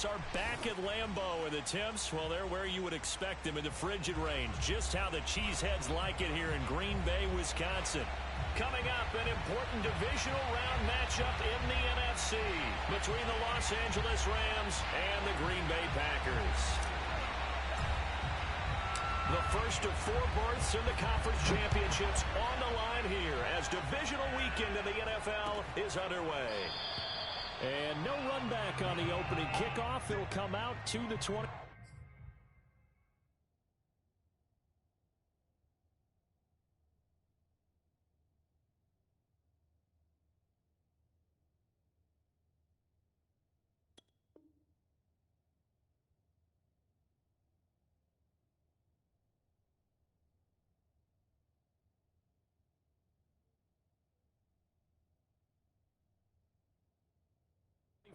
Chiefs are back at Lambeau, and the temps, well, they're where you would expect them in the frigid range. Just how the Cheeseheads like it here in Green Bay, Wisconsin. Coming up, an important divisional round matchup in the NFC between the Los Angeles Rams and the Green Bay Packers. The first of 4 berths in the conference championships on the line here as divisional weekend in the NFL is underway. And no run back on the opening kickoff. It'll come out to the 20.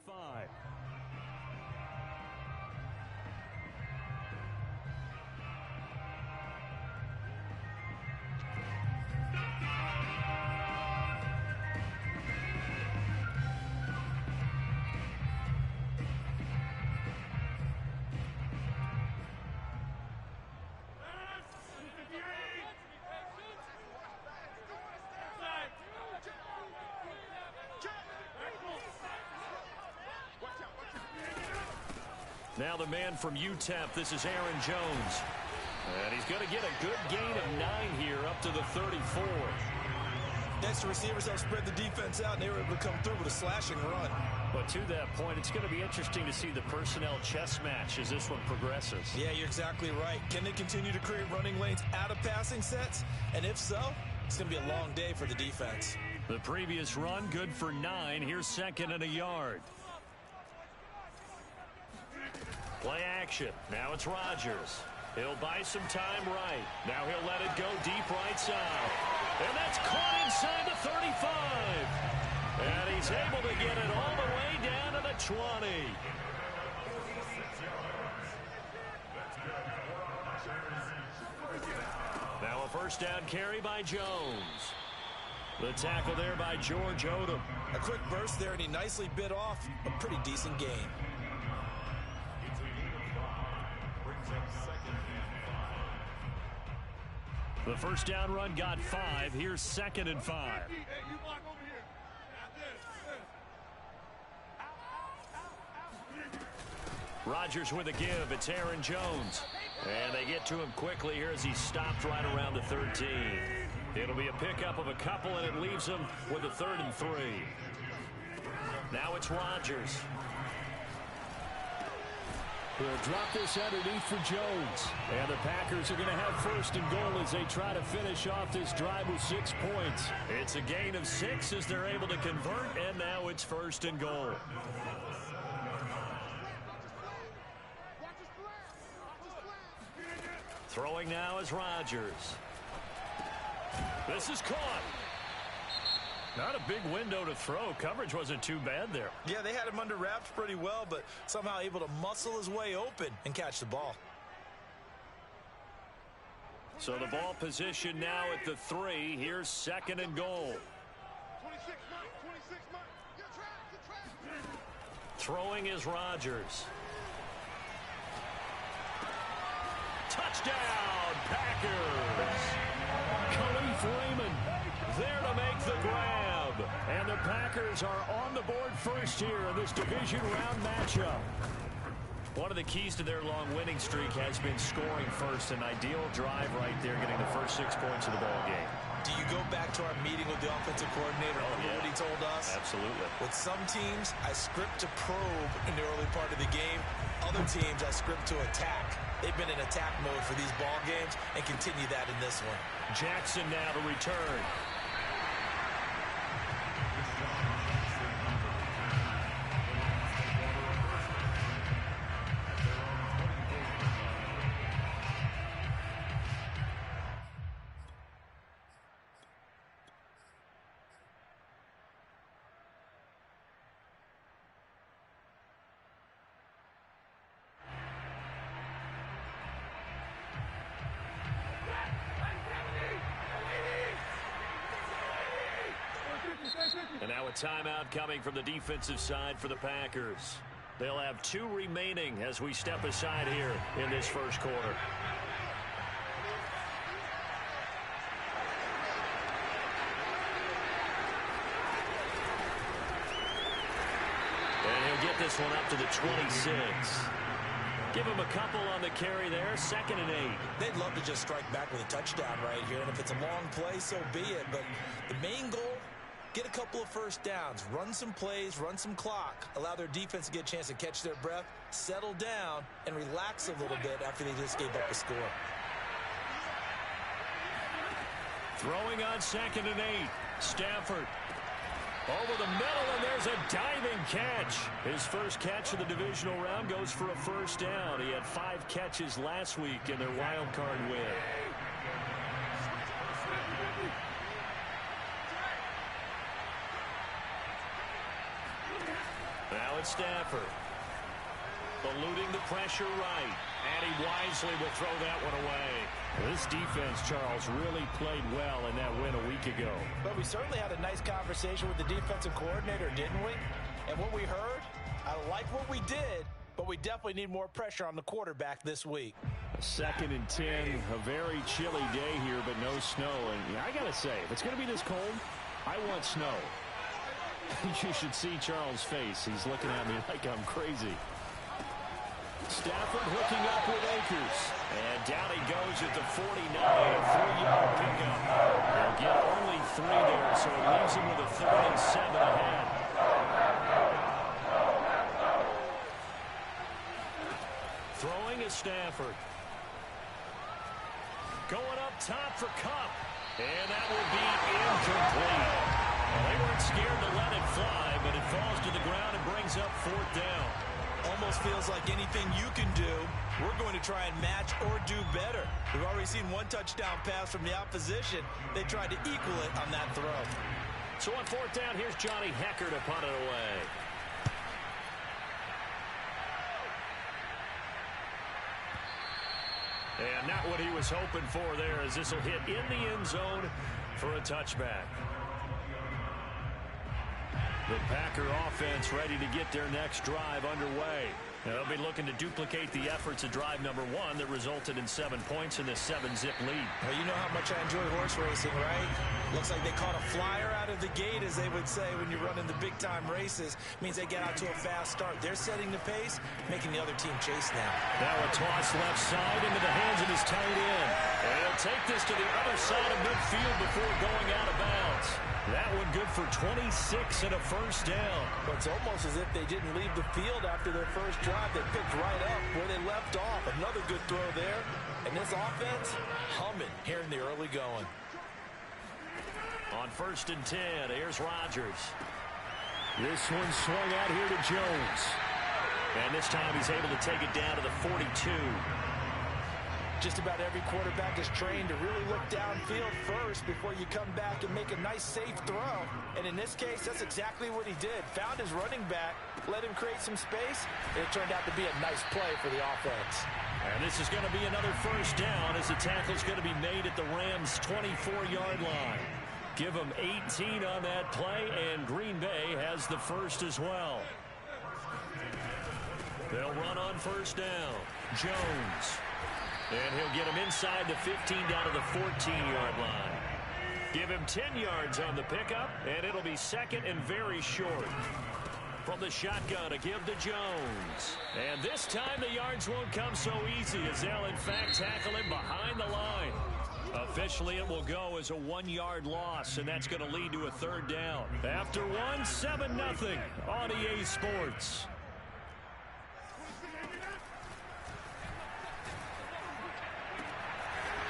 Five. Now the man from UTEP, this is Aaron Jones. And he's going to get a good gain of 9 here up to the 34. Next, the receivers help spread the defense out, and they were able to come through with a slashing run. But to that point, it's going to be interesting to see the personnel chess match as this one progresses. Yeah, you're exactly right. Can they continue to create running lanes out of passing sets? And if so, it's going to be a long day for the defense. The previous run, good for 9. Here's second and a yard. Play action. Now it's Rodgers. He'll buy some time right. Now he'll let it go deep right side. And that's caught inside the 35. And he's able to get it all the way down to the 20. Now a first down carry by Jones. The tackle there by George Odom. A quick burst there, and he nicely bit off a pretty decent gain. The first down run got 5. Here's second and 5. Rodgers with a give. It's Aaron Jones. And they get to him quickly here as he stopped right around the 13. It'll be a pickup of a couple, and it leaves him with a 3rd and 3. Now it's Rodgers. They'll drop this underneath for Jones. And the Packers are going to have first and goal as they try to finish off this drive with 6 points. It's a gain of 6 as they're able to convert, and now it's first and goal. Throwing now is Rodgers. This is caught. Not a big window to throw. Coverage wasn't too bad there. Yeah, they had him under wraps pretty well, but somehow able to muscle his way open and catch the ball. So the ball position now at the 3. Here's second and goal. Throwing is Rodgers. Touchdown, Packers. Khalif Raymond there to make the grab. And the Packers are on the board first here in this division round matchup. One of the keys to their long winning streak has been scoring first. An ideal drive right there, getting the first 6 points of the ball game. Do you go back to our meeting with the offensive coordinator? Remember what he told us? Absolutely. With some teams, I script to probe in the early part of the game. Other teams, I script to attack. They've been in attack mode for these ball games and continue that in this one. Jackson now to return. And now a timeout coming from the defensive side for the Packers. They'll have 2 remaining as we step aside here in this first quarter. And he'll get this one up to the 26. Give him a couple on the carry there. 2nd and 8. They'd love to just strike back with a touchdown right here. And if it's a long play, so be it. But the main goal, get a couple of first downs. Run some plays, run some clock. Allow their defense to get a chance to catch their breath, settle down, and relax a little bit after they just gave up a score. Throwing on 2nd and 8. Stafford. Over the middle, and there's a diving catch. His first catch of the divisional round goes for a first down. He had 5 catches last week in their wild card win. Now it's Stafford. Eluding the pressure right. And he wisely will throw that one away. This defense, Charles, really played well in that win a week ago. But we certainly had a nice conversation with the defensive coordinator, didn't we? And what we heard, I like what we did, but we definitely need more pressure on the quarterback this week. 2nd and 10, a very chilly day here, but no snow. And I got to say, if it's going to be this cold, I want snow. You should see Charles' face. He's looking at me like I'm crazy. Stafford hooking up with Akers. And down he goes at the 49, a 3-yard pickup. They'll get only 3 there, so it leaves him with a 3rd and 7 ahead. Throwing is Stafford. Going up top for Kupp. And that will be incomplete. Well, they weren't scared to let it fly, but it falls to the ground and brings up 4th down. Almost feels like anything you can do, we're going to try and match or do better. We've already seen 1 touchdown pass from the opposition. They tried to equal it on that throw. So on 4th down, here's Johnny Hekker to punt it away. And not what he was hoping for there, as this will hit in the end zone for a touchback. The Packer offense ready to get their next drive underway. They'll be looking to duplicate the efforts of drive number 1 that resulted in 7 points in this 7-zip lead. Well, you know how much I enjoy horse racing, right? Looks like they caught a flyer out of the gate, as they would say when you're running the big-time races. Means they get out to a fast start. They're setting the pace, making the other team chase now. Now a toss left side into the hands of his tight end. And he'll take this to the other side of midfield before going out of bounds. That one good for 26 and a first down. Well, it's almost as if they didn't leave the field after their first drive. They picked right up where they left off. Another good throw there. And this offense, humming here in the early going. On 1st and 10, here's Rodgers. This one swung out here to Jones. And this time he's able to take it down to the 42. Just about every quarterback is trained to really look downfield first before you come back and make a nice, safe throw. And in this case, that's exactly what he did. Found his running back, let him create some space, and it turned out to be a nice play for the offense. And this is going to be another first down, as the tackle's going to be made at the Rams' 24-yard line. Give them 18 on that play, and Green Bay has the first as well. They'll run on first down. Jones. And he'll get him inside the 15 down to the 14-yard line. Give him 10 yards on the pickup, and it'll be 2nd and very short. From the shotgun, a give to Jones. And this time the yards won't come so easy, as they'll in fact tackle him behind the line. Officially, it will go as a 1-yard loss, and that's going to lead to a 3rd down. After 7-0 on EA Sports.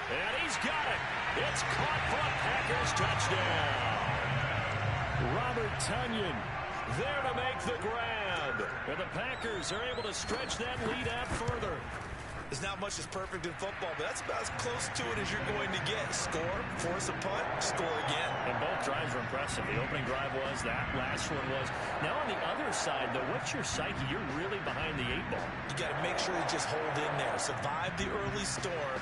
And he's got it. It's caught for a Packers touchdown. Robert Tonyan there to make the grab. And the Packers are able to stretch that lead out further. There's not much that's perfect in football, but that's about as close to it as you're going to get. Score, force a punt, score again. And both drives were impressive. The opening drive was, that last one was. Now on the other side, though, what's your psyche? You're really behind the 8-ball. You got to make sure you just hold in there. Survive the early storm.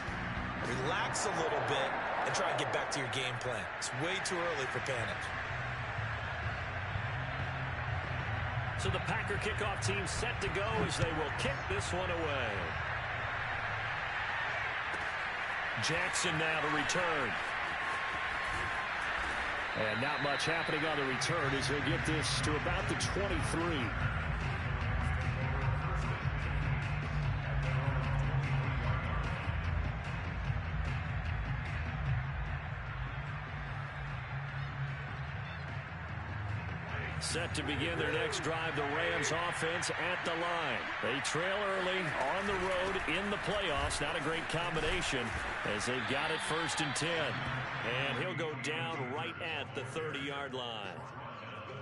Relax a little bit and try and get back to your game plan. It's way too early for panic. So the Packer kickoff team set to go as they will kick this one away. Jackson now to return. And not much happening on the return as he'll get this to about the 23. Set to begin their next drive, the Rams offense at the line. They trail early on the road in the playoffs. Not a great combination as they've got it 1st and 10. And he'll go down right at the 30-yard line.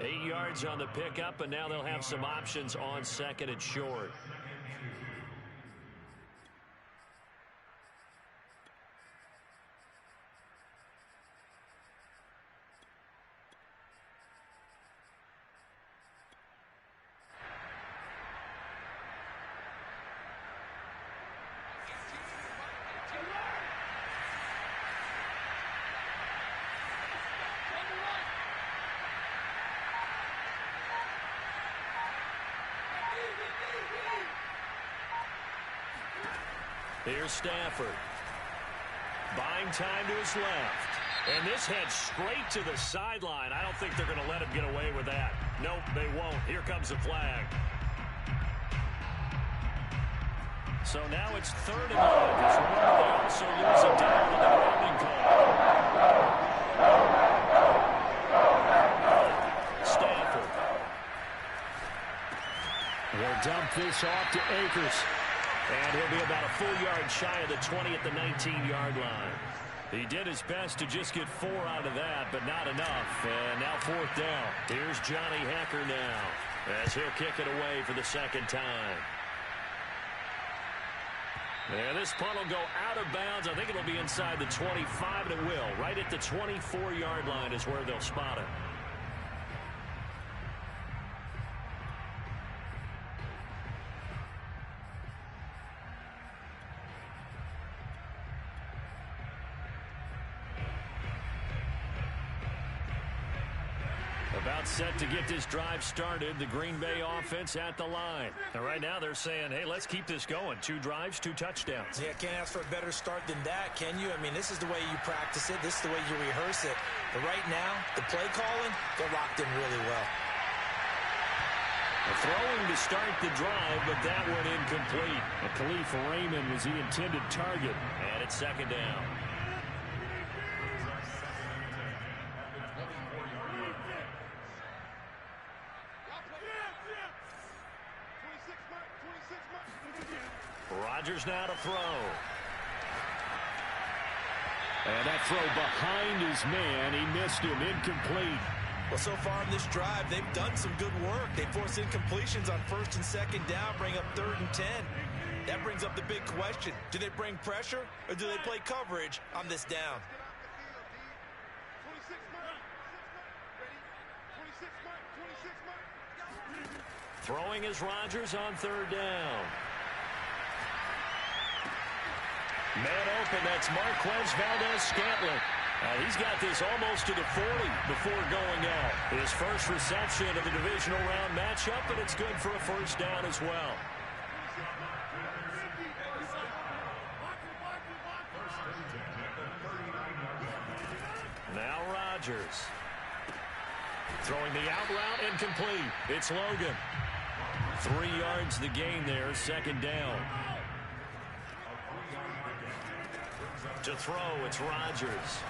8 yards on the pickup, and now they'll have some options on 2nd and short. Here's Stafford. Buying time to his left. And this heads straight to the sideline. I don't think they're going to let him get away with that. Nope, they won't. Here comes the flag. So now it's 3rd and 9. As they also lose it down to the grounding call. Stafford. They'll dump this off to Akers. And he'll be about a full yard shy of the 20 at the 19-yard line. He did his best to just get 4 out of that, but not enough. And now 4th down. Here's Johnny Hekker now as he'll kick it away for the 2nd time. And this punt will go out of bounds. I think it'll be inside the 25, and it will. Right at the 24-yard line is where they'll spot it. About set to get this drive started. The Green Bay offense at the line. And right now they're saying, hey, let's keep this going. 2 drives, 2 touchdowns. Yeah, can't ask for a better start than that, can you? I mean, this is the way you practice it. This is the way you rehearse it. But right now, the play calling, they're locked in really well. Throwing to start the drive, but that one incomplete. And Khalif Raymond was the intended target. And it's 2nd down. Rodgers now to throw. And that throw behind his man. He missed him. Incomplete. Well, so far in this drive, they've done some good work. They force incompletions on 1st and 2nd down, bring up 3rd and 10. That brings up the big question. Do they bring pressure or do they play coverage on this down? Throwing is Rodgers on 3rd down. Man open, that's Marquez Valdes-Scantling. He's got this almost to the 40 before going out. His first reception of the divisional round matchup, and it's good for a 1st down as well. Now Rodgers. Throwing the out route, incomplete. It's Logan. 3 yards the gain there, 2nd down. To throw, it's Rodgers.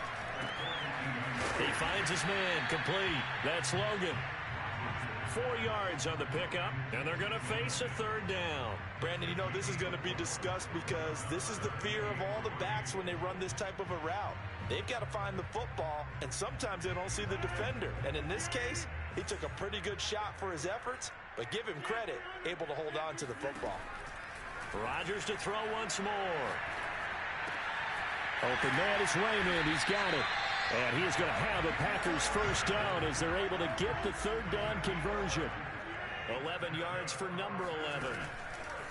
He finds his man, complete. That's Logan. 4 yards on the pickup, and they're going to face a 3rd down. Brandon, you know, this is going to be discussed because this is the fear of all the backs when they run this type of a route. They've got to find the football, and sometimes they don't see the defender. And in this case, he took a pretty good shot for his efforts, but give him credit, able to hold on to the football. Rodgers to throw once more. Open man is Raymond. He's got it. And he is going to have a Packers 1st down as they're able to get the 3rd down conversion. 11 yards for number 11.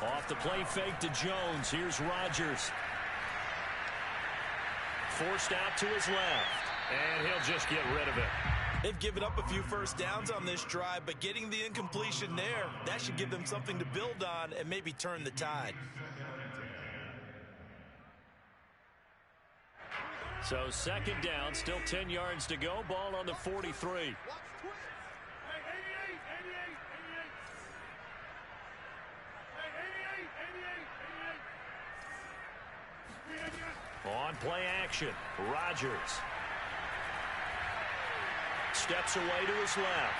Off the play fake to Jones. Here's Rodgers. Forced out to his left. And he'll just get rid of it. They've given up a few first downs on this drive, but getting the incompletion there, that should give them something to build on and maybe turn the tide. So second down, still 10 yards to go. Ball on the 43. On play action, Rodgers steps away to his left.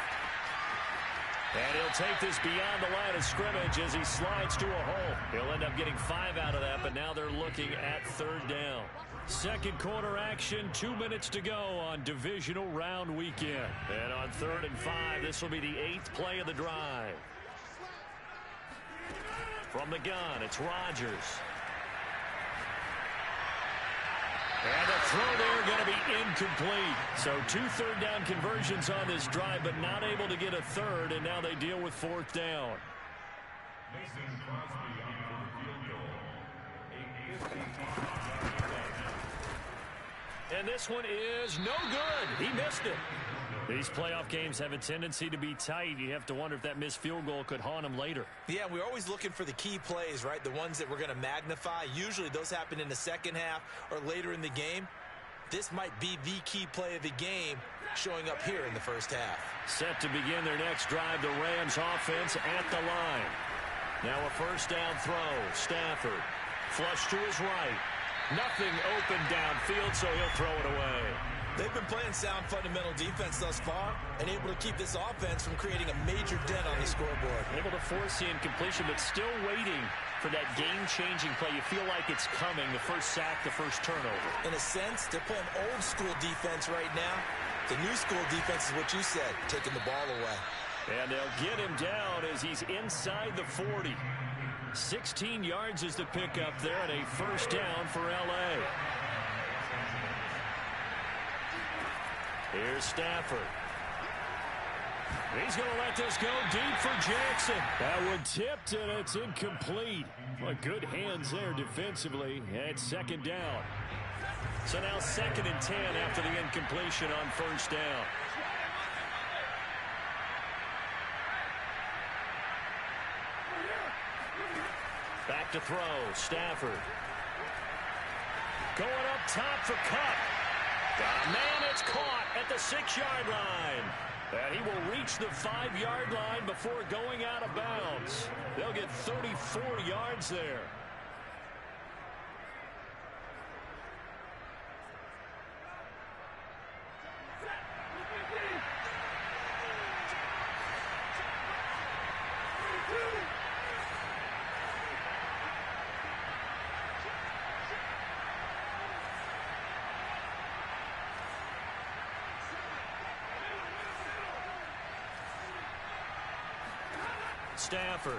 And he'll take this beyond the line of scrimmage as he slides to a hole. He'll end up getting 5 out of that, but now they're looking at third down. Second quarter action, 2 minutes to go on divisional round weekend. And on 3rd and 5, this will be the 8th play of the drive. From the gun, it's Rodgers. And the throw there going to be incomplete. So 2 third-down conversions on this drive, but not able to get a third, and now they deal with 4th down. And this one is no good. He missed it. These playoff games have a tendency to be tight. You have to wonder if that missed field goal could haunt him later. Yeah, we're always looking for the key plays, right? The ones that we're going to magnify. Usually those happen in the second half or later in the game. This might be the key play of the game showing up here in the first half. Set to begin their next drive, the Rams offense at the line. Now a first down throw. Stafford flush to his right. Nothing open downfield, so he'll throw it away. They've been playing sound fundamental defense thus far and able to keep this offense from creating a major dent on the scoreboard. Able to force the incompletion, but still waiting for that game-changing play. You feel like it's coming, the first sack, the first turnover. In a sense, they're playing old-school defense right now. The new school defense is what you said, taking the ball away. And they'll get him down as he's inside the 40. 16 yards is the pickup there, and a first down for L.A. Here's Stafford. He's going to let this go deep for Jackson. That one tipped, and it's incomplete. Well, good hands there defensively. And second down. So now 2nd and 10 after the incompletion on first down. Back to throw. Stafford. Going up top for Kupp. Man, it's caught at the 6-yard line. And he will reach the 5-yard line before going out of bounds. They'll get 34 yards there. Stafford.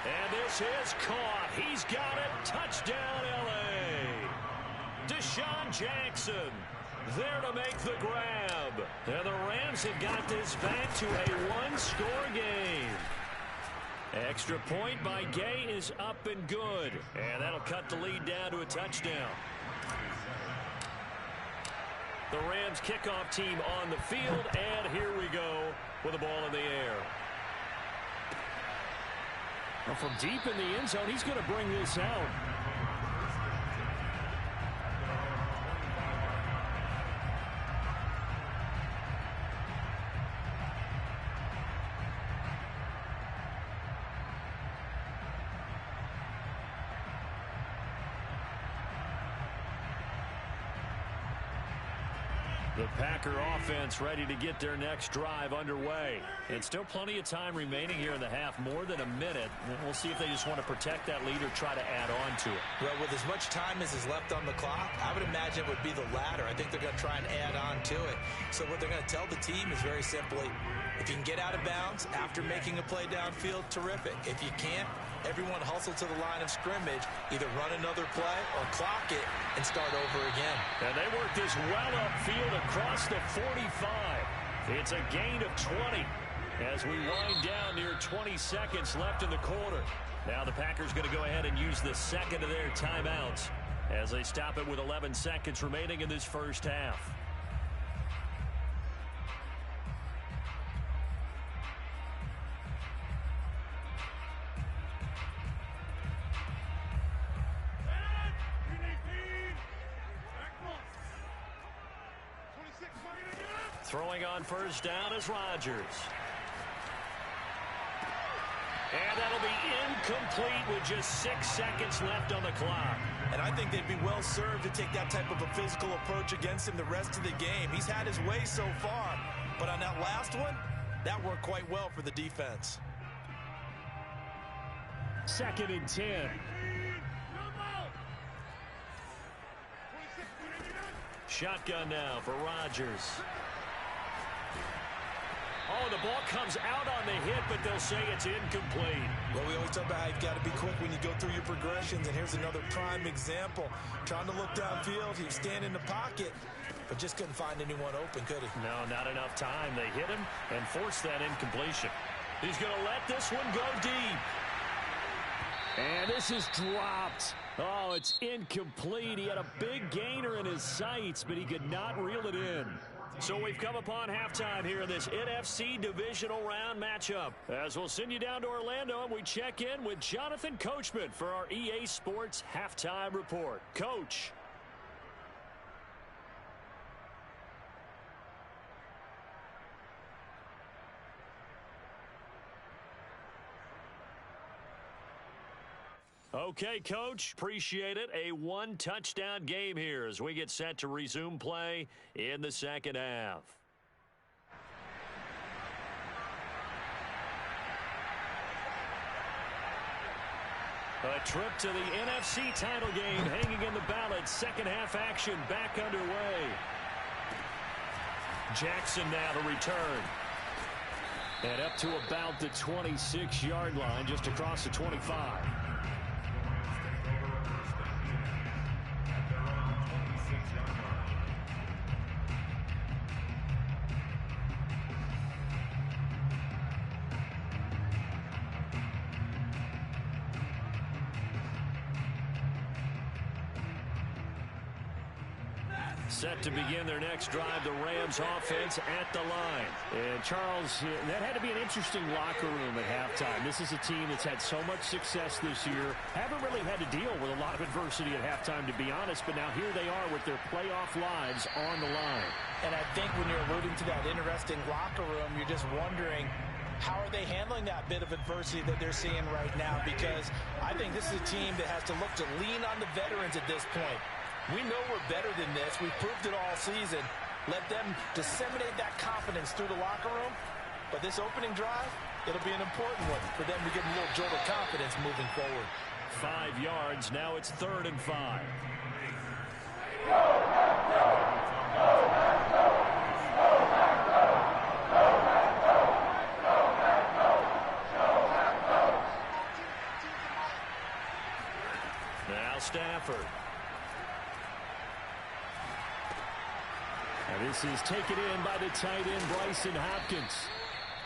And this is caught. He's got it. Touchdown, L.A. Deshaun Jackson there to make the grab. And the Rams have got this back to a one-score game. Extra point by Gay is up and good. And that'll cut the lead down to a touchdown. The Rams kickoff team on the field, and here we go with the ball in the air. Well, from deep in the end zone, he's going to bring this out. The Packer offense ready to get their next drive underway. And still plenty of time remaining here in the half, more than a minute. And we'll see if they just want to protect that lead or try to add on to it. Well, with as much time as is left on the clock, I would imagine it would be the latter. I think they're going to try and add on to it. So what they're going to tell the team is very simply, if you can get out of bounds after making a play downfield, terrific. If you can't, everyone hustle to the line of scrimmage, either run another play or clock it and start over again. And they work this well upfield across the 45. It's a gain of 20 as we wind down near 20 seconds left in the quarter. Now the Packers going to go ahead and use the second of their timeouts as they stop it with 11 seconds remaining in this first half. Throwing on first down is Rodgers. And that'll be incomplete with just 6 seconds left on the clock. And I think they'd be well served to take that type of a physical approach against him the rest of the game. He's had his way so far, but on that last one, that worked quite well for the defense. 2nd and 10. Shotgun now for Rodgers. Oh, the ball comes out on the hit, but they'll say it's incomplete. Well, we always talk about how you've got to be quick when you go through your progressions, and here's another prime example. Trying to look downfield, he was standing in the pocket, but just couldn't find anyone open, could he? No, not enough time. They hit him and forced that incompletion. He's going to let this one go deep. And this is dropped. Oh, it's incomplete. He had a big gainer in his sights, but he could not reel it in. So we've come upon halftime here in this NFC divisional round matchup. As we'll send you down to Orlando, and we check in with Jonathan Coachman for our EA Sports Halftime Report. Coach. Okay, Coach, appreciate it. A one-touchdown game here as we get set to resume play in the second half. A trip to the NFC title game hanging in the balance. Second half action back underway. Jackson now to return. And up to about the 26-yard line, just across the 25. Set to begin their next drive, the Rams offense at the line. And Charles, that had to be an interesting locker room at halftime. This is a team that's had so much success this year. Haven't really had to deal with a lot of adversity at halftime, to be honest, but now here they are with their playoff lives on the line. And I think when you're alluding to that interesting locker room, you're just wondering, how are they handling that bit of adversity that they're seeing right now? Because I think this is a team that has to look to lean on the veterans at this point. We know we're better than this. We've proved it all season. Let them disseminate that confidence through the locker room. But this opening drive, it'll be an important one for them to get a little jolt of confidence moving forward. 5 yards. Now it's 3rd and 5. Now Stafford. And this is taken in by the tight end, Bryson Hopkins.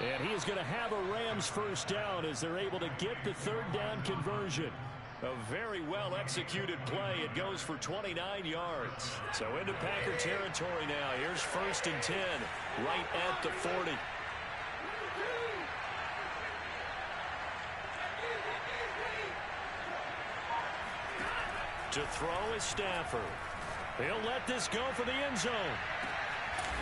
And he is going to have a Rams first down as they're able to get the 3rd down conversion. A very well-executed play. It goes for 29 yards. So into Packer territory now. Here's 1st and 10, right at the 40. To throw is Stafford. He'll let this go for the end zone.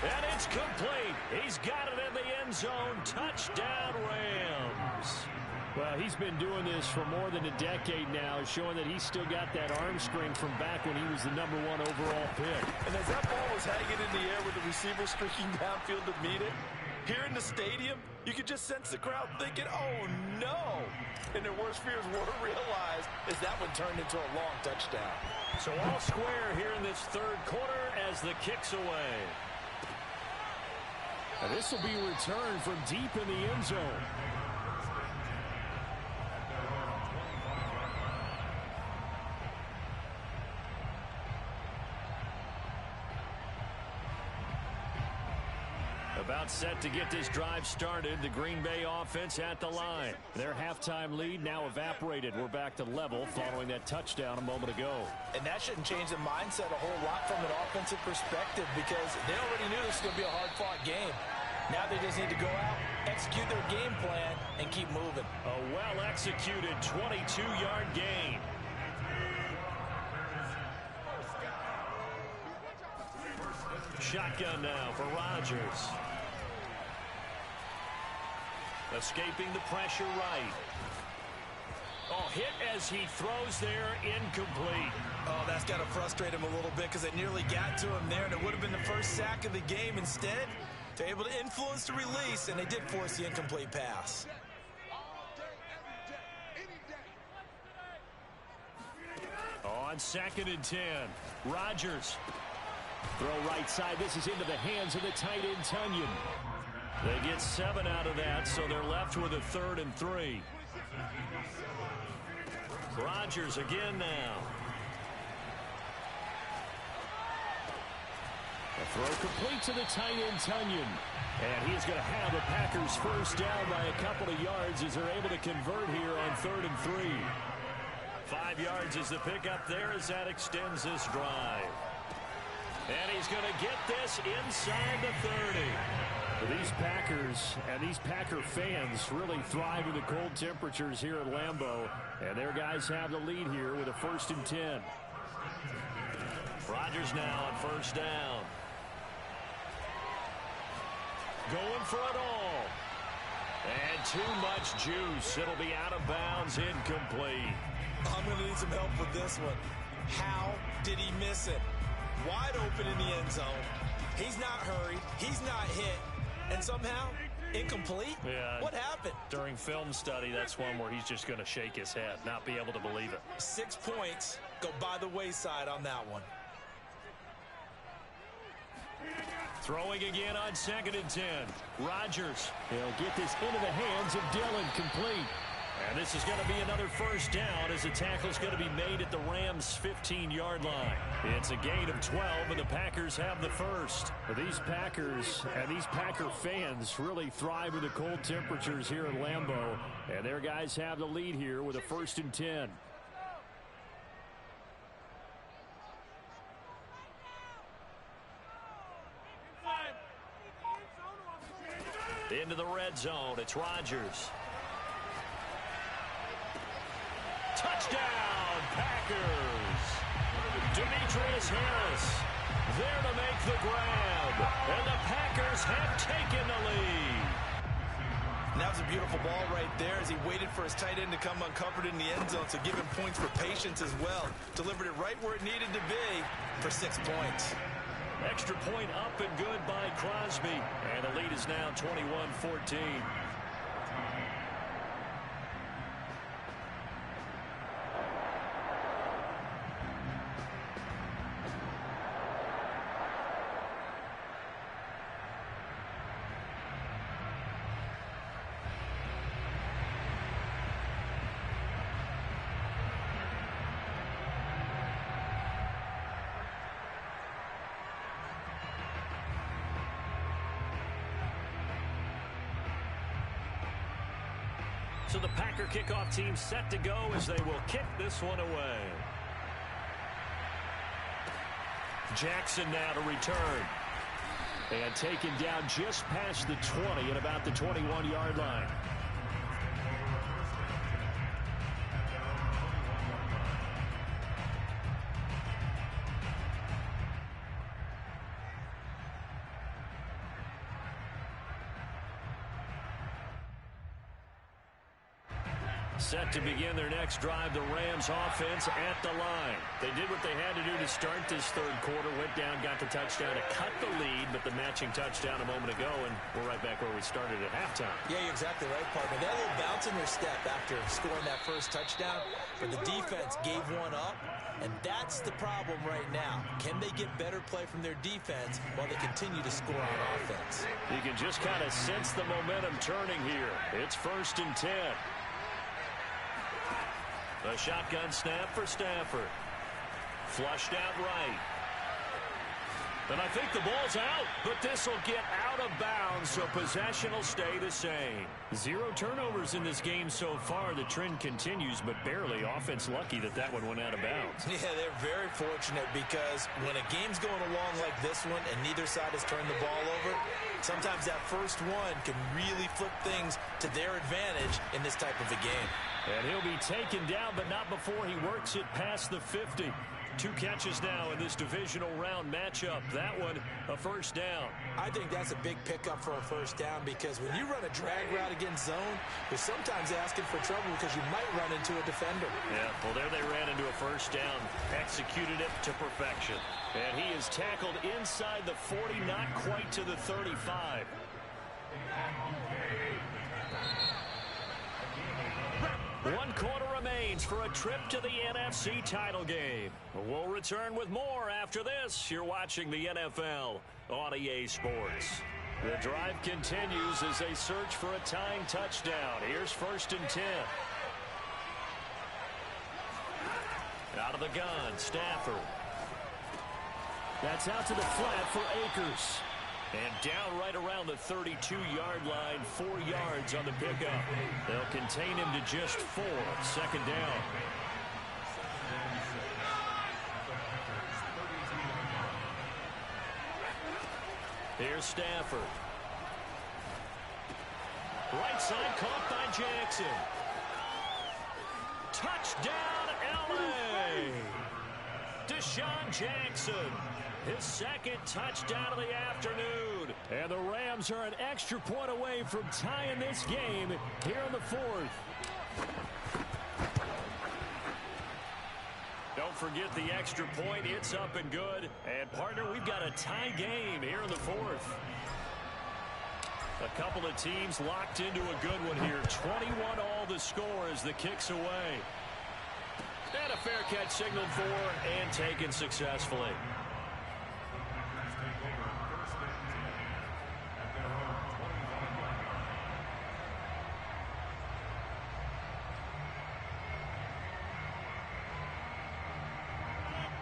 And it's complete. He's got it in the end zone. Touchdown, Rams. Well, he's been doing this for more than a decade now, showing that he's still got that arm strength from back when he was the #1 overall pick. And as that ball was hanging in the air with the receiver streaking downfield to meet it, here in the stadium, you could just sense the crowd thinking, oh, no. And their worst fears were realized as that one turned into a long touchdown. So all square here in this 3rd quarter as the kick's away. And this will be returned from deep in the end zone. About set to get this drive started. The Green Bay offense at the line. Their halftime lead now evaporated. We're back to level following that touchdown a moment ago. And that shouldn't change the mindset a whole lot from an offensive perspective because they already knew this was going to be a hard-fought game. Now they just need to go out, execute their game plan, and keep moving. A well-executed 22-yard gain. Shotgun now for Rodgers. Escaping the pressure right. Oh, hit as he throws there, incomplete. Oh, that's got to frustrate him a little bit because it nearly got to him there, and it would have been the first sack of the game. Instead, they're able to influence the release, and they did force the incomplete pass. On 2nd and 10, Rodgers. Throw right side. This is into the hands of the tight end, Tonyan. They get 7 out of that, so they're left with a 3rd and 3. Rodgers again now. A throw complete to the tight end, Tonyan. And he's going to have the Packers first down by a couple of yards as they're able to convert here on 3rd and 3. 5 yards is the pickup there as that extends this drive. And he's going to get this inside the 30. These Packers and these Packer fans really thrive in the cold temperatures here at Lambeau. And their guys have the lead here with a 1st and 10. Rodgers now on 1st down. Going for it all. And too much juice. It'll be out of bounds, incomplete. I'm going to need some help with this one. How did he miss it? Wide open in the end zone. He's not hurried. He's not hit. And somehow, incomplete? Yeah. What happened? During film study, that's one where he's just going to shake his head, not be able to believe it. 6 points go by the wayside on that one. Throwing again on 2nd and 10. Rodgers. He'll get this into the hands of Dillon, complete. And this is going to be another 1st down as the tackle's going to be made at the Rams' 15-yard line. It's a gain of 12, and the Packers have the first. These Packers and these Packer fans really thrive in the cold temperatures here at Lambeau, and their guys have the lead here with a 1st and 10. Into the red zone, it's Rodgers. Touchdown, Packers! Demetrius Harris there to make the grab. And the Packers have taken the lead. And that was a beautiful ball right there as he waited for his tight end to come uncovered in the end zone, so give him points for patience as well. Delivered it right where it needed to be for 6 points. Extra point up and good by Crosby. And the lead is now 21-14. So the Packer kickoff team set to go as they will kick this one away. Jackson now to return. And taken down just past the 20 at about the 21-yard line. Set to begin their next drive, the Rams offense at the line. They did what they had to do to start this 3rd quarter. Went down, got the touchdown to cut the lead, but the matching touchdown a moment ago, and we're right back where we started at halftime. Yeah, you're exactly right, partner. They had a little bounce in their step after scoring that first touchdown, but the defense gave one up, and that's the problem right now. Can they get better play from their defense while they continue to score on offense? You can just kind of sense the momentum turning here. It's 1st and 10. A shotgun snap for Stafford. Flushed out right. And I think the ball's out, but this will get out of bounds, so possession will stay the same. 0 turnovers in this game so far. The trend continues, but barely. Offense lucky that one went out of bounds. Yeah, they're very fortunate because when a game's going along like this one and neither side has turned the ball over, sometimes that first one can really flip things to their advantage in this type of a game. And he'll be taken down, but not before he works it past the 50. 2 catches now in this divisional round matchup. That one, a first down. I think that's a big pickup for a first down because when you run a drag route against zone, you're sometimes asking for trouble because you might run into a defender. Yeah, well, there they ran into a first down. Executed it to perfection. And he is tackled inside the 40, not quite to the 35. One quarter remains for a trip to the NFC title game. We'll return with more after this. You're watching the NFL on EA Sports. The drive continues as they search for a tying touchdown. Here's 1st and 10. Out of the gun, Stafford. That's out to the flat for Akers. And down right around the 32-yard line, 4 yards on the pickup. They'll contain him to just 4. 2nd down. Here's Stafford. Right side caught by Jackson. Touchdown, L.A. Deshaun Jackson. His 2nd touchdown of the afternoon. And the Rams are an extra point away from tying this game here in the 4th. Don't forget the extra point. It's up and good. And, partner, we've got a tie game here in the 4th. A couple of teams locked into a good one here. 21 all the score as the kick's away. And a fair catch signaled for and taken successfully.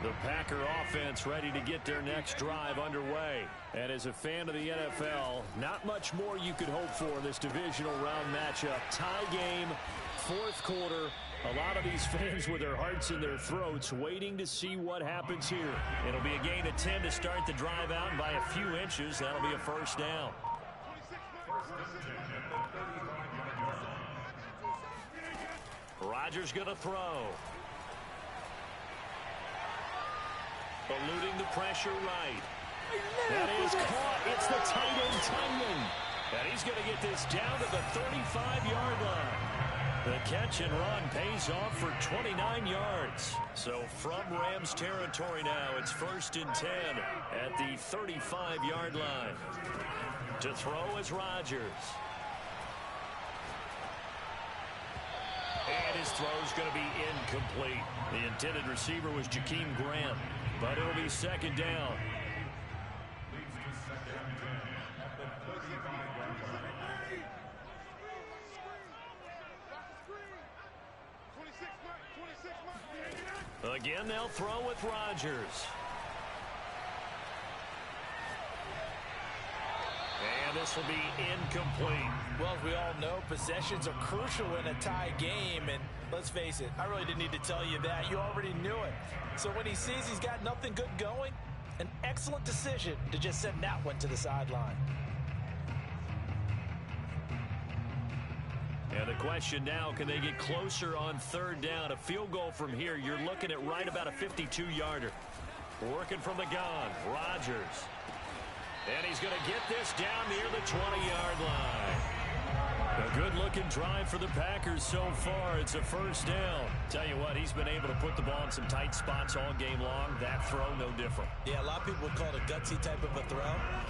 The Packer offense ready to get their next drive underway. And as a fan of the NFL, not much more you could hope for in this divisional round matchup. Tie game, 4th quarter. A lot of these fans with their hearts in their throats waiting to see what happens here. It'll be a gain of 10 to start the drive out, and by a few inches, that'll be a first down. Rodgers going to throw. Eluding the pressure right. That is caught. It's the tight end, Tonyan. And he's going to get this down to the 35-yard line. The catch and run pays off for 29 yards. So from Rams territory now, it's 1st and 10 at the 35-yard line. To throw is Rodgers. And his throw's going to be incomplete. The intended receiver was Jakeem Grant. But it'll be 2nd down. Again, they'll throw with Rodgers. And this will be incomplete. Well, as we all know, possessions are crucial in a tie game. And let's face it, I really didn't need to tell you that. You already knew it. So when he sees he's got nothing good going, an excellent decision to just send that one to the sideline. And the question now, can they get closer on 3rd down? A field goal from here, you're looking at right about a 52-yarder. Working from the gun, Rodgers. And he's going to get this down near the 20-yard line. A good-looking drive for the Packers so far. It's a first down. Tell you what, he's been able to put the ball in some tight spots all game long. That throw, no different. Yeah, a lot of people would call it a gutsy type of a throw.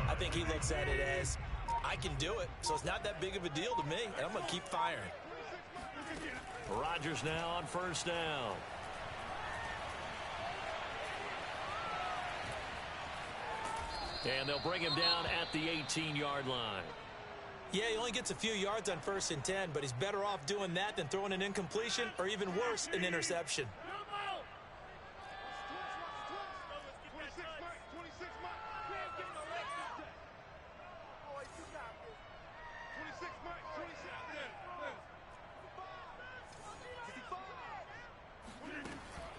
I think he looks at it as, I can do it, so it's not that big of a deal to me, and I'm going to keep firing. Rodgers now on 1st down. And they'll bring him down at the 18-yard line. Yeah, he only gets a few yards on 1st and 10, but he's better off doing that than throwing an incompletion or even worse, an interception.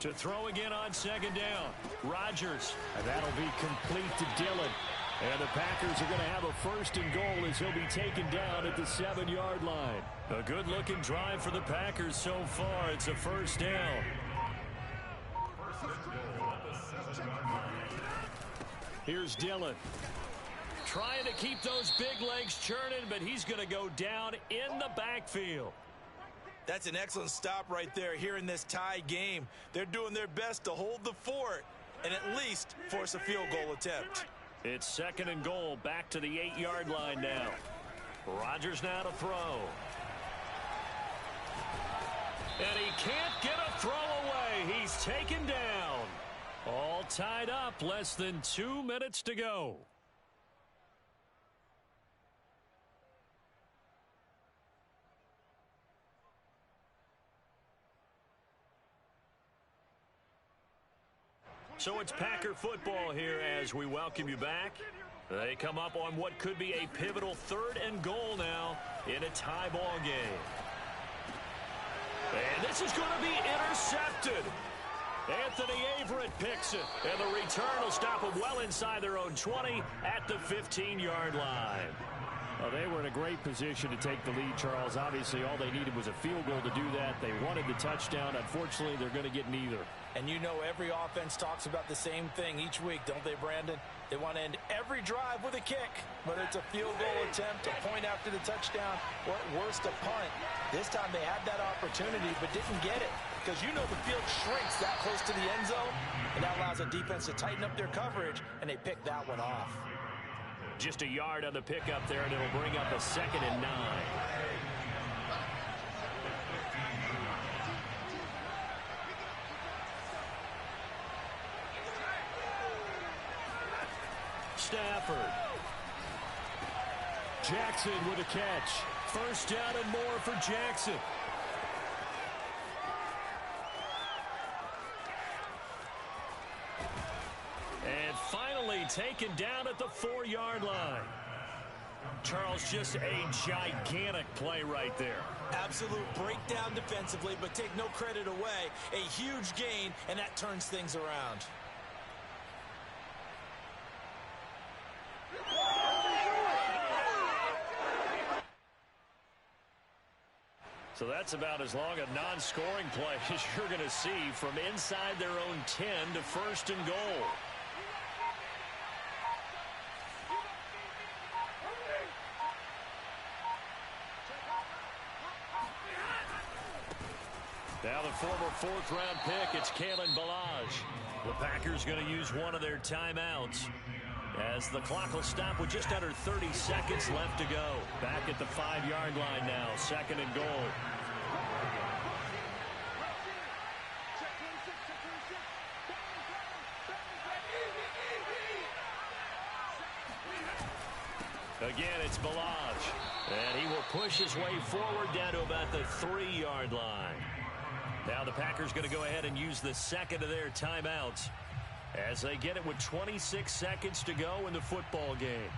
To throw again on second down. Rodgers. And that'll be complete to Dillon. And the Packers are going to have a first and goal as he'll be taken down at the 7-yard line. A good-looking drive for the Packers so far. It's a first down. Here's Dillon. Trying to keep those big legs churning, but he's going to go down in the backfield. That's an excellent stop right there here in this tie game. They're doing their best to hold the fort and at least force a field goal attempt. It's second and goal, back to the 8-yard line now. Rodgers now to throw. And he can't get a throw away. He's taken down. All tied up, less than 2 minutes to go. So it's Packer football here as we welcome you back. They come up on what could be a pivotal third and goal now in a tie ball game. And this is going to be intercepted. Anthony Averett picks it, and the return will stop them well inside their own 20 at the 15-yard line. Well, they were in a great position to take the lead, Charles. Obviously, all they needed was a field goal to do that. They wanted the touchdown. Unfortunately, they're going to get neither. And you know every offense talks about the same thing each week, don't they, Brandon? They want to end every drive with a kick, whether it's a field goal attempt, a point after the touchdown, or at worst, a punt. This time they had that opportunity but didn't get it because you know the field shrinks that close to the end zone, and that allows a defense to tighten up their coverage, and they pick that one off. Just a yard on the pickup there, and it'll bring up a 2nd and 9. Stafford. Jackson with a catch. First down and more for Jackson. And finally taken down at the 4-yard line. Charles, just a gigantic play right there. Absolute breakdown defensively, but take no credit away. A huge gain, and that turns things around. So that's about as long a non-scoring play as you're going to see from inside their own 10 to first and goal. Now the former 4th-round pick, it's Kalen Ballage. The Packers going to use one of their timeouts as the clock will stop with just under 30 seconds left to go. Back at the 5-yard line now, 2nd and goal. Again, it's Ballage. And he will push his way forward down to about the 3-yard line. Now the Packers going to go ahead and use the second of their timeouts as they get it with 26 seconds to go in the football game.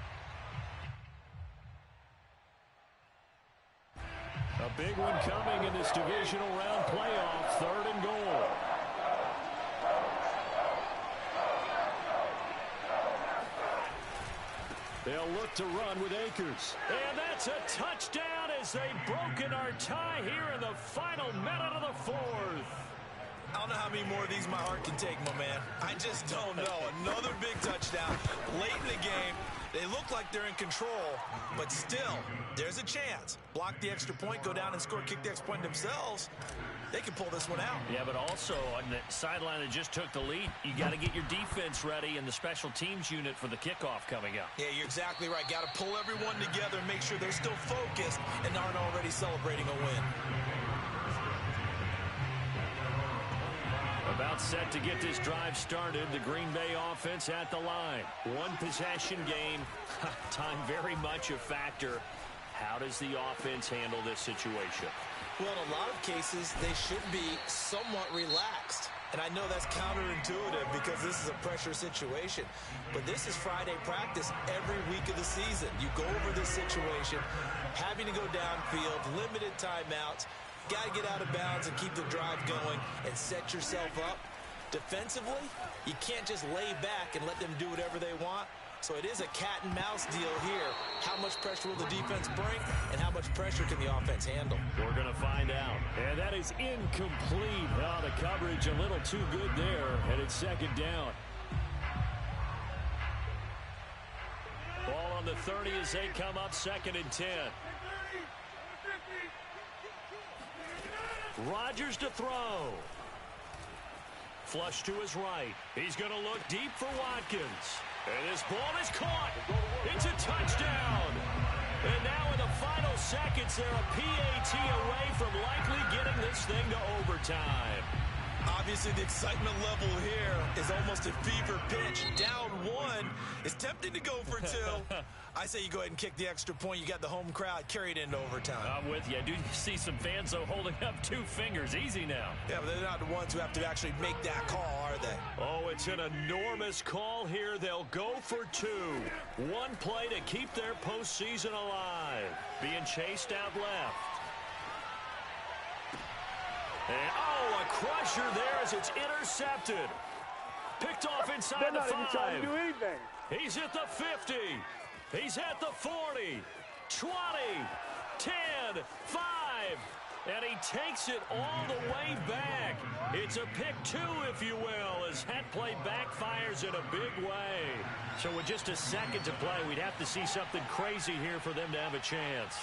A big one coming in this divisional round playoff, 3rd and goal. They'll look to run with Akers. And that's a touchdown as they've broken our tie here in the final minute of the 4th. I don't know how many more of these my heart can take, my man. I just don't know. Another big touchdown late in the game. They look like they're in control, but still, there's a chance. Block the extra point, go down and score, kick the extra point themselves. They can pull this one out. Yeah, but also on the sideline that just took the lead, you got to get your defense ready and the special teams unit for the kickoff coming up. Yeah, you're exactly right. Got to pull everyone together and make sure they're still focused and aren't already celebrating a win. About set to get this drive started. The Green Bay offense at the line. One possession game. Time very much a factor. How does the offense handle this situation? Well, in a lot of cases, they should be somewhat relaxed. And I know that's counterintuitive because this is a pressure situation. But this is Friday practice every week of the season. You go over this situation, having to go downfield, limited timeouts. Got to get out of bounds and keep the drive going and set yourself up Defensively, you can't just lay back and let them do whatever they want. So it is a cat and mouse deal here. How much pressure will the defense bring, and how much pressure can the offense handle? We're going to find out. And that is incomplete. Oh, the coverage a little too good there, and it's second down. Ball on the 30 as they come up 2nd and 10. Rodgers to throw. Flush to his right. He's going to look deep for Watkins. And this ball is caught. It's a touchdown. And now in the final seconds, they're a PAT away from likely getting this thing to overtime. Obviously, the excitement level here is almost a fever pitch. Down 1. It's tempting to go for 2. I say you go ahead and kick the extra point. You got the home crowd carried into overtime. I'm with you. I do see some fans, though, holding up 2 fingers. Easy now. Yeah, but they're not the ones who have to actually make that call, are they? Oh, it's an enormous call here. They'll go for 2. One play to keep their postseason alive. Being chased out left. And, oh, a crusher there as it's intercepted. Picked off inside the 5. They're not even trying to do anything. He's at the 50. He's at the 40. 20. 10. 5. And he takes it all the way back. It's a pick 2, if you will, as that play backfires in a big way. So with just a second to play, we'd have to see something crazy here for them to have a chance.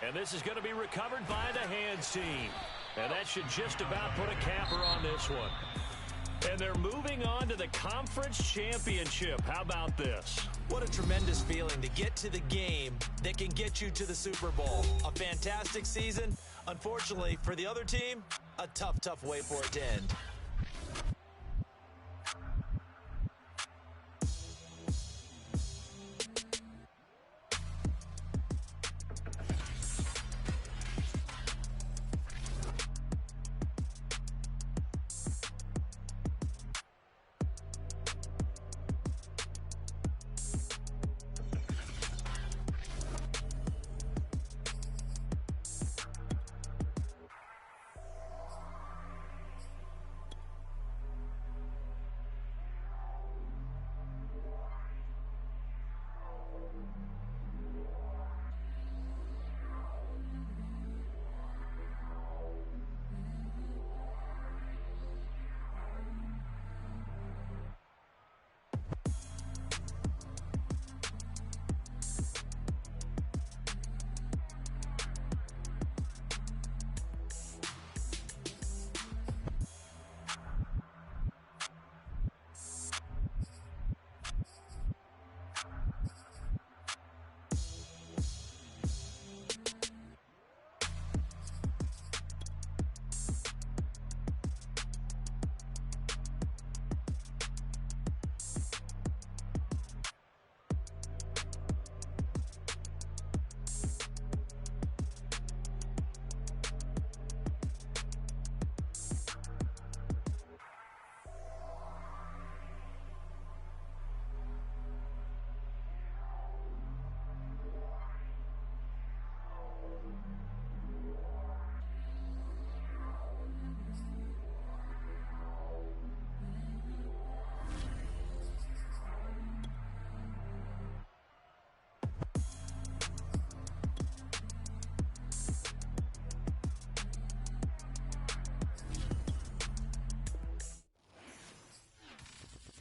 And this is going to be recovered by the hands team. And that should just about put a capper on this one. And they're moving on to the conference championship. How about this? What a tremendous feeling to get to the game that can get you to the Super Bowl. A fantastic season. Unfortunately, for the other team, a tough way for it to end.